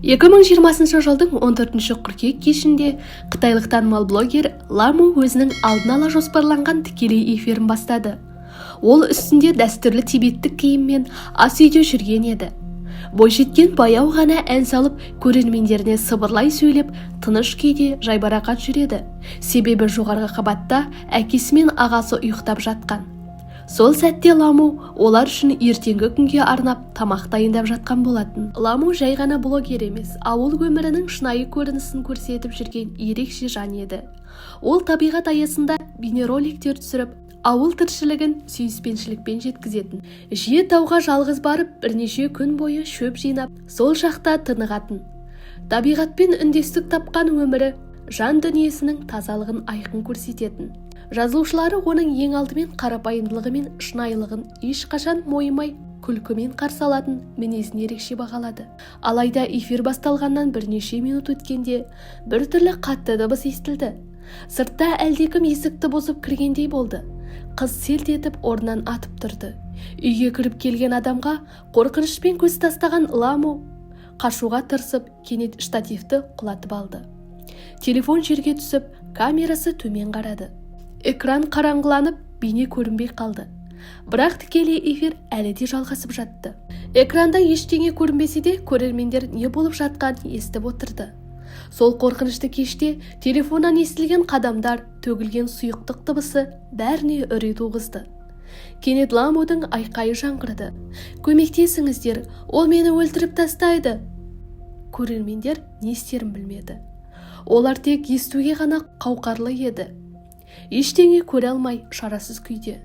2020 жылдың 14 қыркүйек кешінде қытайлық танымал блогер Ламу өзінің алдын ала жоспарланған тікелей эфирін бастады. Ол үстінде дәстүрлі тибеттік киіммен ас үйде жүрген еді. Бойжеткен баяу ғана ән салып, көрермендеріне сыбырлай сөйлеп, тыныш күйде жайбарақат жүреді. Себебі жоғарғы қабатта әкесі мен ағасы ұйықтап жатқан. Сол сәтте Ламу олар үшін ертеңгі күнге арнап тамақ дайындап жатқан болатын. Ламу жай ғана блогер емес, ауыл өмірінің шынайы көрінісін көрсетіп жүрген ерекше жан еді. Ол табиғат аясында бейнероликтер түсіріп, ауыл тіршілігін сүйіспеншілікпен жеткізетін. Жиі тауға жалғыз барып, бірнеше күн бойы шөп жинап, сол жақта тынығатын. Табиғатпен үндестік тапқан өмірі жан дүниесінің тазалығын айқын көрсететін. Жазылушылары оның ең алдымен қарапайымдылығы мен шынайылығын ешқашан мойымай, күлкімен қарсы алатын мінезін ерекше бағалады. Алайда эфир басталғаннан бірнеше минут өткенде біртүрлі қатты дыбыс естілді. Сыртта әлдекім есікті бұзып кіргендей болды. Қыз селт етіп орнынан атып тұрды. Үйге кіріп келген адамға қорқынышпен көз тастаған Ламу қашуға тырысып, кенет штативті құлатып алды. Телефон жерге түсіп, камерасы төмен қарады. Экран қараңғыланып, бейне көрінбей қалды. Бірақ тікелей эфир әлі де жалғасып жатты. Экранда ештеңе көрінбесе де, көрермендер не болып жатқанын естіп отырды. Сол қорқынышты кеште телефоннан естілген қадамдар, төгілген сұйықтық дыбысы бәріне үрей туғызды. Кенет Ламудың айқайы жаңғырды. «Көмектесіңіздер, ол мені өлтіріп тастайды!» Көрермендер не істерін білмеді. Олар тек естуге ғана қауқарлы еді. Ештеңе көре алмай шарасыз күйде.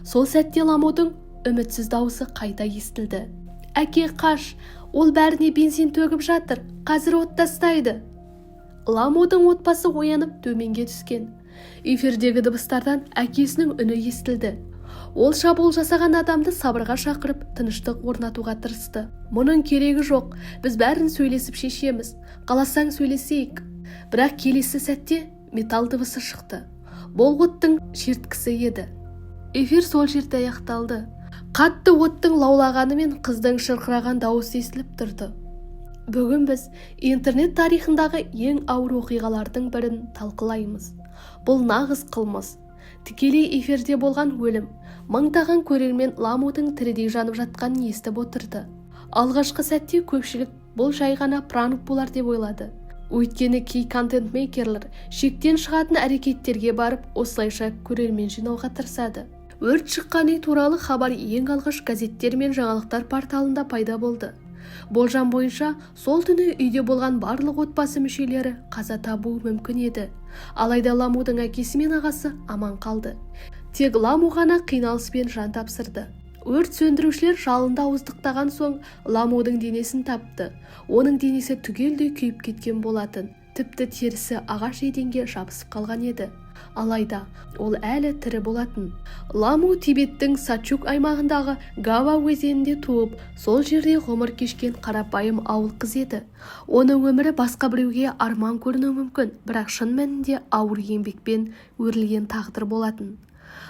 Сол сәтте Ламудың үмітсіз дауысы қайта естілді. «Әке, қаш! Ол бәріне бензин төгіп жатыр, қазір от тастайды!» Ламудың отбасы оянып төменге түскен. Эфирдегі дыбыстардан әкесінің үні естілді. Ол шабуыл жасаған адамды сабырға шақырып, тыныштық орнатуға тырысты. «Мұның керегі жоқ, біз бәрін сөйлесіп шешеміз, қаласаң сөйлесейік!» Бірақ келесі сәтте металл дыбысы шықты. Бұл оттың шерткісі еді. Эфир сол жерде аяқталды. Қатты оттың лаулағаны мен қыздың шырқыраған дауысы естіліп тұрды. Бүгін біз интернет тарихындағы ең ауыр оқиғалардың бірін талқылаймыз. Бұл нағыз қылмыс. Тікелей эфирде болған өлім. Мыңдаған көрермен Ламудың тірідей жанып жатқанын естіп отырды. Алғашқы сәтте көпшілік бұл жай ғана пранк болар деп ойлады. Өйткені кей контент-мейкерлер шектен шығатын әрекеттерге барып, осылайша көрермен жинауға тырысады. Өрт шыққан үй туралы хабар ең алғаш газеттер мен жаңалықтар порталында пайда болды. Болжам бойынша, сол түні үйде болған барлық отбасы мүшелері қаза табуы мүмкін еді. Алайда Ламудың әкесі мен ағасы аман қалды. Тек Ламу ғана қиналыспен жан тапсырды. Өрт сөндірушілер жалынды ауыздықтаған соң Ламудың денесін тапты. Оның денесі түгелдей күйіп кеткен болатын. Тіпті терісі ағаш еденге жабысып қалған еді. Алайда ол әлі тірі болатын. Ламу Тибеттің Сачук аймағындағы Гава өзенінде туып, сол жерде ғұмыр кешкен қарапайым ауыл қыз еді. Оның өмірі басқа біреуге арман көрінуі мүмкін, бірақ шын мәнінде ауыр еңбекпен өрілген тағдыр болатын.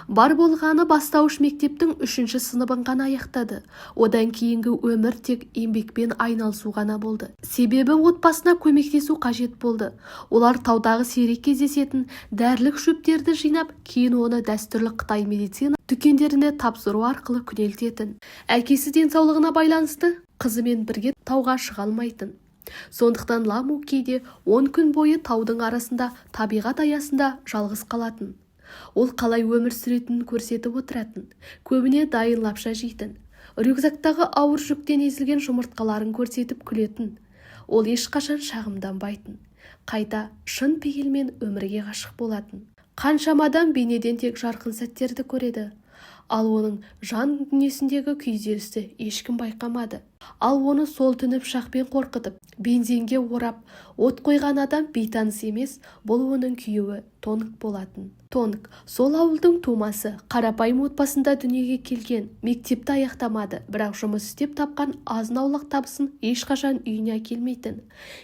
Бар болғаны бастауыш мектептің 3-ші сыныбын ғана аяқтады. Одан кейінгі өмір тек еңбекпен айналысу ғана болды. Себебі отбасына көмектесу қажет болды. Олар таудағы сирек кездесетін дәрілік шөптерді жинап, кейін оны дәстүрлі Қытай медицина дүкендеріне тапсыру арқылы күнелтетін. Әкесі денсаулығына байланысты қызымен бірге тауға шыға алмайтын. Сондықтан Ламу кейде 10 күн бойы таудың арасында табиғат аясында жалғыз қалатын. Ол қалай өмір сүретінін көрсетіп отыратын. Көбіне дайын лапша жейтін. Рюкзактағы ауыр жүктен езілген жұмыртқаларын көрсетіп күлетін. Ол ешқашан шағымданбайтын. Қайта шын пейілмен өмірге ғашық болатын. Қаншама адам бейнеден тек жарқын сәттерді көреді. Ал оның жан дүниесіндегі күйзелісті ешкім байқамады. Ал оны сол түні пышақпен қорқытып, бензинге орап, от қойған адам бейтаныс емес, бұл оның күйеуі Тонг болатын. Тонг сол ауылдың тумасы, қарапайым отбасында дүниеге келген, мектепті аяқтамады, бірақ жұмыс істеп тапқан азын-аулақ табысын ешқашан үйіне әкелмейтін.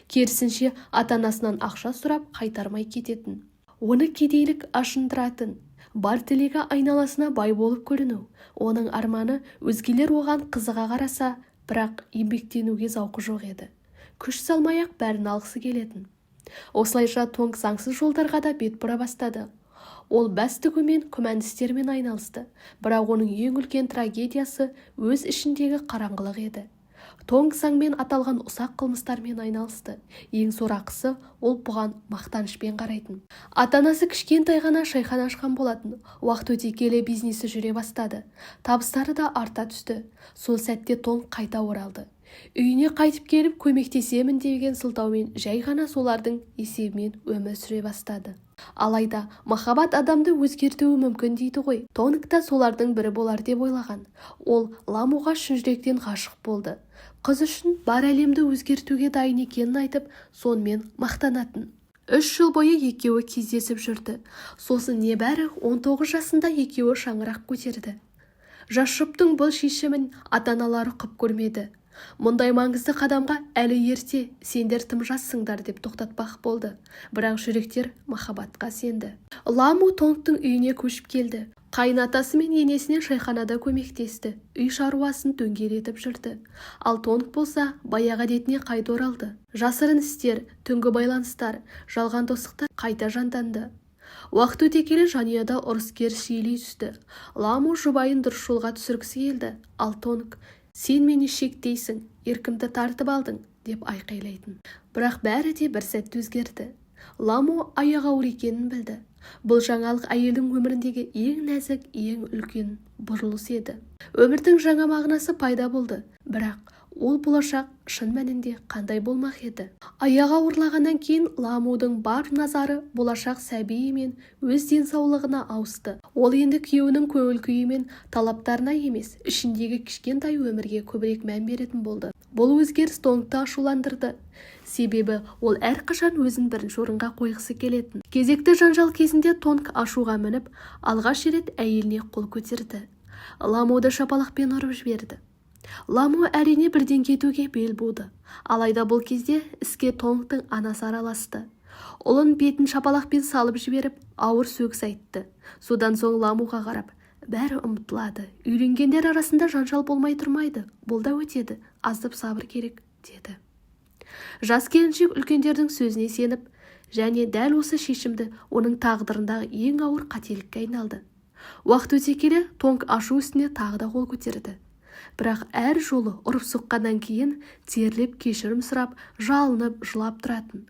Керісінше ата-анасынан ақша сұрап қайтармай кететін. Оны кедейлік ашындыратын. Бар тілегі айналасына бай болып көріну. Оның арманы өзгелер оған қызыға қараса, бірақ еңбектенуге зауқы жоқ еді. күш салмай-ақ бәрін алғысы келетін. Осылайша Тонг заңсыз жолдарға да бет бұра бастады. Ол бәс тігумен, күмәнді істермен айналысты, бірақ оның ең үлкен трагедиясы өз ішіндегі қараңғылық еді. Тонг заңмен аталған ұсақ қылмыстармен айналысты. Ең сорақысы, ол бұған мақтанышпен қарайтын. Ата-анасы кішкентай ғана шайхана ашқан болатын. Уақыт өте келе бизнесі жүре бастады. Табыстары да арта түсті. Сол сәтте Тонг қайта оралды. Үйіне қайтып келіп көмектесемін деген сылтаумен жай ғана солардың есебімен өмір сүре бастады. Алайда махаббат адамды өзгертуі мүмкін дейді ғой. Тонг та солардың бірі болар деп ойлаған. Ол Ламуға шын жүректен ғашық болды. Қыз үшін бар әлемді өзгертуге дайын екенін айтып, сонымен мақтанатын. 3 жыл бойы екеуі кездесіп жүрді. Сосын небәрі 19 жасында екеуі шаңырақ көтерді. Жас жұптың бұл шешімін ата-аналары құп көрмеді. Мұндай маңызды қадамға әлі ерте, сендер тым жассыңдар деп тоқтатпақ болды. Бірақ жүректер махаббатқа сенді. Ламу Тонгтың үйіне көшіп келді. Қайынатасы мен енесіне шайханада көмектесті. Үй шаруасын дөңгелетіп жүрді. Ал Тонг болса баяғы әдетіне қайта оралды. Жасырын істер, түнгі байланыстар, жалған достықтар қайта жанданды. Уақыт өте келе жанұяда ұрыс-керіс жиілей түсті. Ламу жұбайын дұрыс жолға түсіргісі келді. Ал Тонг: «Сен мені шектейсің, еркімді тартып алдың», деп айқайлайтын. Бірақ бәрі де бір сәтте өзгерді. Ламу аяғы ауыр екенін білді. Бұл жаңалық әйелдің өміріндегі ең нәзік, ең үлкен бұрылыс еді. Өмірдің жаңа мағынасы пайда болды. Бірақ ол болашақ шын мәнінде қандай болмақ еді? Аяғы ауырлағаннан кейін Ламудың бар назары болашақ сәбиі мен өз денсаулығына ауысты. Ол енді күйеуінің көңіл күйі мен талаптарына емес, ішіндегі кішкентай өмірге көбірек мән беретін болды. Бұл өзгеріс Тонгты ашуландырды. Себебі ол әрқашан өзін бірінші орынға қойғысы келетін. Кезекті жанжал кезінде Тонг ашуға мініп, алғаш рет әйеліне қол көтерді. Ламуды шапалақпен ұрып жіберді. Ламу әрине бірден кетуге бел буды. Алайда бұл кезде іске Тонгтың анасы араласты. Ұлын бетін шапалақпен салып жіберіп, ауыр сөгіс айтты. Содан соң Ламуға қарап: «Бәрі ұмытылады. Үйленгендер арасында жанжал болмай тұрмайды. Бұл да өтеді. Аздап сабыр керек», деді. Жас келіншек үлкендердің сөзіне сеніп, және дәл осы шешімді оның тағдырындағы ең ауыр қателікке айналды. Уақыт өте келе Тонг ашу үстіне тағы да қол көтерді. Бірақ әр жолы ұрып соққаннан кейін терлеп кешірім сұрап, жалынып, жылап тұратын.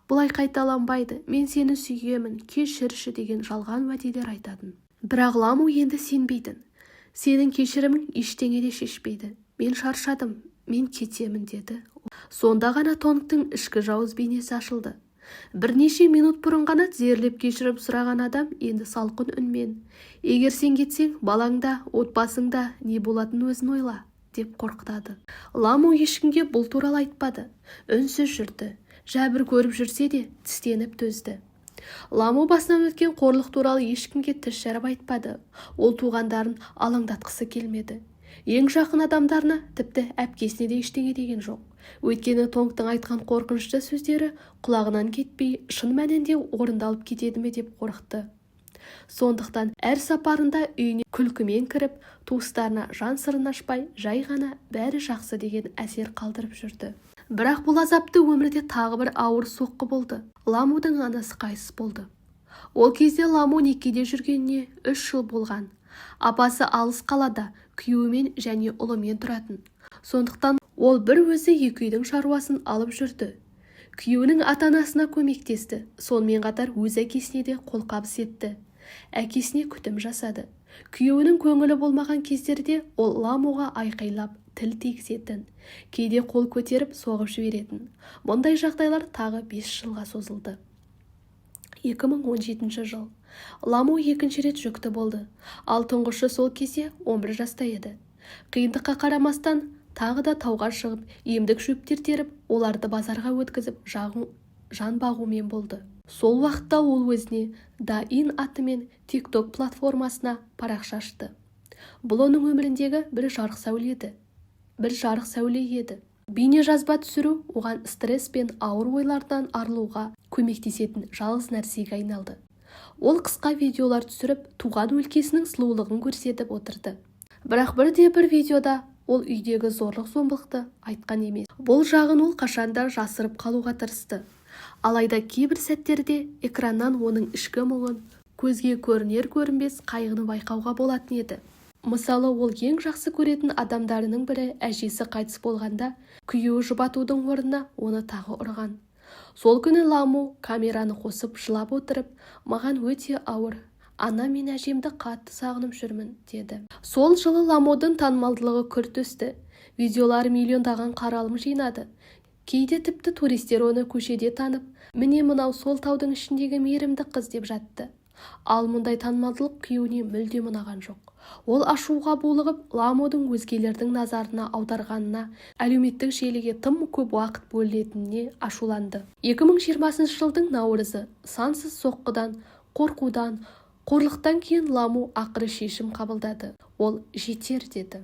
«Бұлай қайталанбайды, мен сені сүйемін, кешірші» деген жалған уәделер айтатын. Бірақ Ламу енді сенбейтін. «Сенің кешірімің ештеңе де шешпейді. Мен шаршадым, мен кетемін», деді. Сонда ғана Тонгтың ішкі жауыз бейнесі ашылды. Бірнеше минут бұрын ғана тізерлеп кешірім сұраған адам енді салқын үнмен: «Егер сен кетсең, балаңда, отбасыңда не болатын өзін ойла», деп қорқытады. Ламу ешкімге бұл туралы айтпады. Үнсіз жүрді. Жәбір көріп жүрсе де тістеніп төзді. Ламу басынан өткен қорлық туралы ешкімге тіс жарып айтпады. Ол туғандарын алаңдатқысы келмеді. Ең жақын адамдарына, тіпті әпкесіне де ештеңе деген жоқ. Өйткені Тонгтың айтқан қорқынышты сөздері құлағынан кетпей, шын мәнінде орындалып кетеді ме деп қорықты. Сондықтан әр сапарында үйіне күлкімен кіріп, туыстарына жан сырын ашпай, жай ғана бәрі жақсы деген әсер қалдырып жүрді. Бірақ бұл азапты өмірде тағы бір ауыр соққы болды. Ламудың анасы қайтыс болды. Ол кезде Ламу некеде жүргеніне 3 жыл болған. Апасы алыс қалада күйеуімен және ұлымен тұратын. Сондықтан ол бір өзі екі үйдің шаруасын алып жүрді. Күйеуінің ата-анасына көмектесті. Сонымен қатар өз әкесіне де қолқабыс етті. Әкесіне күтім жасады. Күйеуінің көңілі болмаған кездерде ол Ламуға айқайлап, тіл тигізетін, кейде қол көтеріп соғып жіберетін. Мұндай жағдайлар тағы 5 жылға созылды. 2017 жыл. Ламу екінші рет жүкті болды. Ал тұңғышы сол кезде 11 жаста еді. Қиындыққа қарамастан тағы да тауға шығып, емдік шөптер теріп, оларды базарға өткізіп, жан бағумен болды. Сол уақытта ол өзіне Даин атымен TikTok платформасына парақша ашты. Бұл оның өміріндегі бір жарық сәуле еді. Бейне жазба түсіру оған стресс пен ауыр ойлардан арылуға көмектесетін жалғыз нәрсеге айналды. Ол қысқа видеолар түсіріп, туған өлкесінің сұлулығын көрсетіп отырды. Бірақ бірде-бір видеода ол үйдегі зорлық-зомбылықты айтқан емес. Бұл жағын ол қашанда жасырып қалуға тырысты. Алайда кейбір сәттерде экраннан оның ішкі мұңын, көзге көрінер-көрінбес қайғыны байқауға болатын еді. Мысалы, ол ең жақсы көретін адамдарының бірі әжесі қайтыс болғанда, күйеуі жұбатудың орнына оны тағы ұрған. Сол күні Ламу камераны қосып жылап отырып, маған өте ауыр, ана мен әжемді қатты сағынып жүрмін, деді. Сол жылы Ламудың танымалдылығы күрт өсті. Видеолары миллиондаған қаралым жинады. Кейде тіпті туристер оны көшеде танып, міне мынау сол таудың ішіндегі мейірімді қыз деп жатты. Ал мұндай танымалдылық күйеуіне мүлде ұнаған жоқ. Ол ашуға булығып, Ламудың өзгелердің назарына аударғанына, әлеуметтік желіге тым көп уақыт бөлінетініне ашуланды. 2020 жылдың наурызы, сансыз соққыдан, қорқудан, қорлықтан кейін Ламу ақыры шешім қабылдады. Ол жетер деді.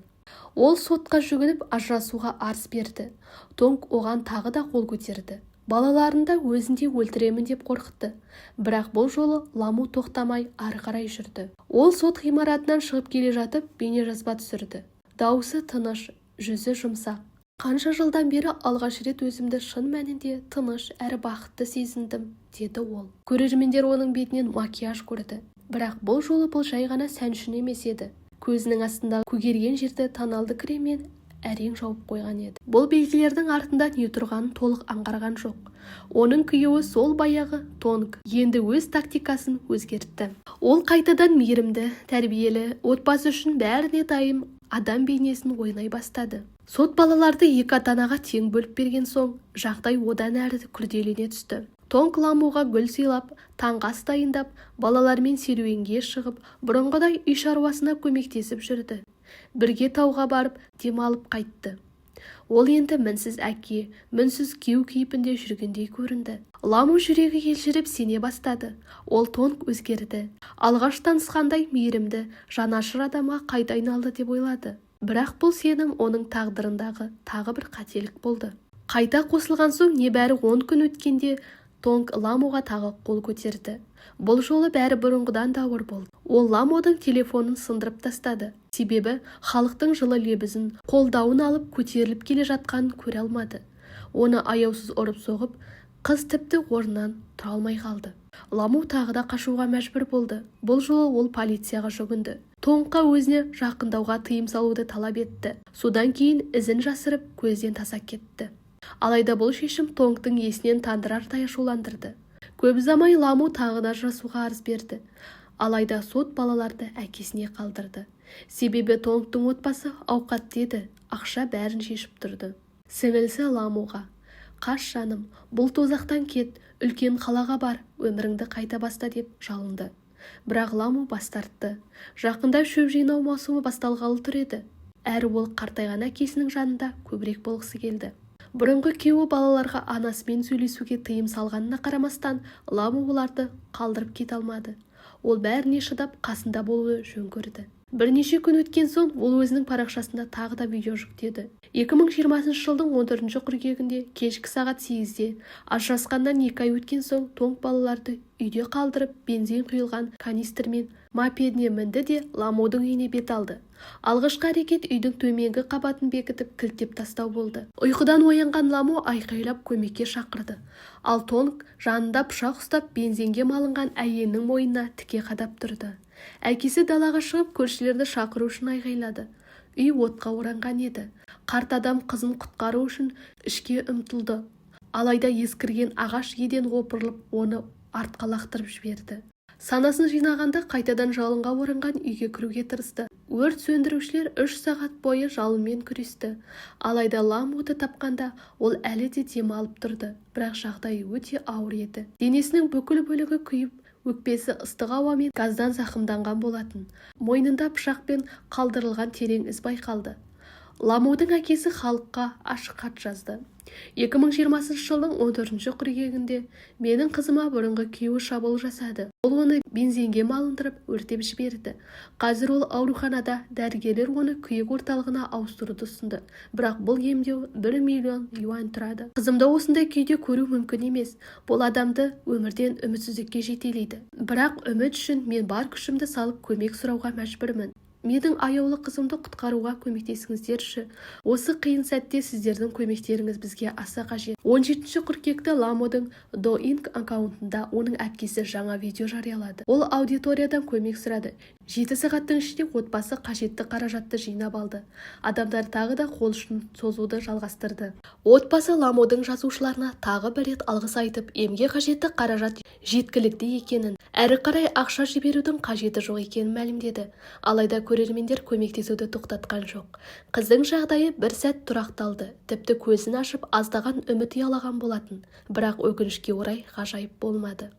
Ол сотқа жүгініп ажырасуға арыз берді. Тонг оған тағы да қол көтерді. Балаларында өзінде өлтіремін деп қорқытты. Бірақ бұл жолы Ламу тоқтамай ары қарай жүрді. Ол сот ғимаратынан шығып келе жатып бейнежазба түсірді. Дауысы тыныш, жүзі жұмсақ. Қанша жылдан бері алғаш рет өзімді шын мәнінде тыныш әрі бақытты сезіндім, деді ол. Көрермендер оның бетінен макияж көрді. Бірақ бұл жолы бұл жай ғана сән үшін емес еді. Көзінің астында көгерген жерді тоналды креммен әрең жауып қойған еді. Бұл белгілердің артында не тұрғанын толық аңғарған жоқ. Оның күйеуі сол баяғы Тонг енді өз тактикасын өзгертті. Ол қайтадан мейірімді, тәрбиелі, отбасы үшін бәріне дайын адам бейнесін ойнай бастады. Сот балаларды екі ата-анаға тең бөліп берген соң, жағдай одан әрі күрделене түсті. Тонг Ламуға гүл сыйлап, таңғы ас дайындап, балалармен серуенге шығып, бұрынғыдай үй шаруасына көмектесіп жүрді. Бірге тауға барып, демалып қайтты. Ол енді мінсіз әке, мінсіз күйеу кейпінде жүргендей көрінді. Ламу жүрегі елжіреп сене бастады. Ол Тонг өзгерді. Алғаш танысқандай мейірімді, жанашыр адамға қайта айналды деп ойлады. Бірақ бұл сенім оның тағдырындағы тағы бір қателік болды. Қайта қосылған соң небәрі 10 күн өткенде Тонг Ламуға тағы қол көтерді. Бұл жолы бәрі бұрынғыдан да ауыр болды. Ол Ламудың телефонын сындырып тастады. Себебі халықтың жылы лебізін, қолдауын алып көтеріліп келе жатқанын көре алмады. Оны аяусыз ұрып соғып, қыз тіпті орнынан тұра алмай қалды. Ламу тағы да қашуға мәжбүр болды. Бұл жолы ол полицияға жүгінді. Тонгқа өзіне жақындауға тыйым салуды талап етті. Содан кейін ізін жасырып көзден таса кетті. Алайда бұл шешім Тонгтың есінен тандырардай ашуландырды. Көп ұзамай Ламу тағы да ажырасуға арыз берді. Алайда сот балаларды әкесіне қалдырды. Себебі Тонгтың отбасы ауқатты еді, ақша бәрін шешіп тұрды. Сіңілісі Ламуға: "Қаш жаным, бұл тозақтан кет, үлкен қалаға бар, өміріңді қайта баста" деп жалынды. Бірақ Ламу бас тартты. Жақында шөп жинау маусымы басталғалы тұр еді. Әрі ол қартайған әкесінің жанында көбірек болғысы келді. Бұрынғы күйеуі балаларға анасымен сөйлесуге тыйым салғанына қарамастан, Ламу оларды қалдырып кете алмады. Ол бәріне шыдап қасында болуды жөн көрді. Бірнеше күн өткен соң ол өзінің парақшасында тағы да видео жүктеді. 2020 жылдың 14 қыркүйегінде кешкі сағат 8-де ажырасқаннан 2 ай өткен соң Тонг балаларды үйде қалдырып, бензин құйылған канистрмен мопедіне мінді де Ламудың үйіне бет алды. Алғашқы әрекет үйдің төменгі қабатын бекітіп кілттеп тастау болды. Ұйқыдан оянған Ламу айқайлап көмекке шақырды. Ал Тонг жанында пышақ ұстап бензинге малынған әйелінің мойнына тіке қадап тұрды. Әкесі далаға шығып көршілерді шақыру үшін айғайлады. Үй отқа оранған еді. Қарт адам қызын құтқару үшін ішке ұмтылды. Алайда ескірген ағаш еден опырылып, оны артқа лақтырып жіберді. Санасын жинағанда қайтадан жалынға оранған үйге кіруге тырысты. Өрт сөндірушілер 3 сағат бойы жалынмен күресті. Алайда Ламуды тапқанда ол әлі де демалып тұрды. Бірақ жағдайы өте ауыр еді. Денесінің бүкіл бөлігі күйіп, өкпесі ыстық ауамен газдан зақымданған болатын. Мойнында пышақпен қалдырылған терең із байқалды. Ламудың әкесі халыққа ашық хат жазды. 2020 жылдың 14 қыркүйегінде менің қызыма бұрынғы күйеуі шабуыл жасады. Ол оны бензинге малындырып өртеп жіберді. Қазір ол ауруханада, дәрігерлер оны күйік орталығына ауыстыруды ұсынды. Бірақ бұл емдеу 1 миллион юань тұрады. Қызымды осындай күйде көру мүмкін емес. Бұл адамды өмірден үмітсіздікке жетелейді. Бірақ үміт үшін мен бар күшімді салып көмек сұрауға мәжбүрмін. менің аяулы қызымды құтқаруға көмектесіңіздерші. Осы қиын сәтте сіздердің көмектеріңіз бізге аса қажет. 17 қыркүйекте Ламудың Douyin аккаунтында оның әпкесі жаңа видео жариялады. Ол аудиториядан көмек сұрады. 7 сағаттың ішінде отбасы қажетті қаражатты жинап алды. Адамдар тағы да қол ұшын созуды жалғастырды. Отбасы Ламудың жазушыларына тағы бір рет алғыс айтып, емге қажетті қаражат жеткілікті екенін, әрі қарай ақша жіберудің қажеті жоқ екенін мәлімдеді. Алайда көрермендер көмектесуді тоқтатқан жоқ. Қыздың жағдайы бір сәт тұрақталды, тіпті көзін ашып аздаған үміт ұялаған болатын, бірақ өкінішке орай ғажайып болмады.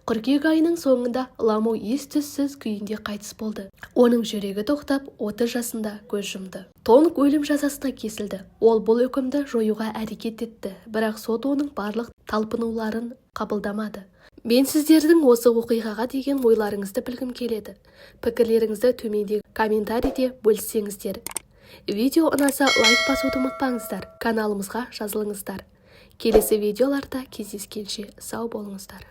Қыркүйек айының соңында Ламу ес-түссіз күйінде қайтыс болды. Оның жүрегі тоқтап, 30 жасында көз жұмды. Тонг өлім жазасына кесілді. Ол бұл үкімді жоюға әрекет етті, бірақ сот оның барлық талпынуларын қабылдамады. Мен сіздердің осы оқиғаға деген ойларыңызды білгім келеді. Пікірлеріңізді төмендегі комментарийде бөліссеңіздер. Видео ұнаса лайк басуды ұмытпаңыздар, каналымызға жазылыңыздар. Келесі видеоларда кездескенше сау болыңыздар.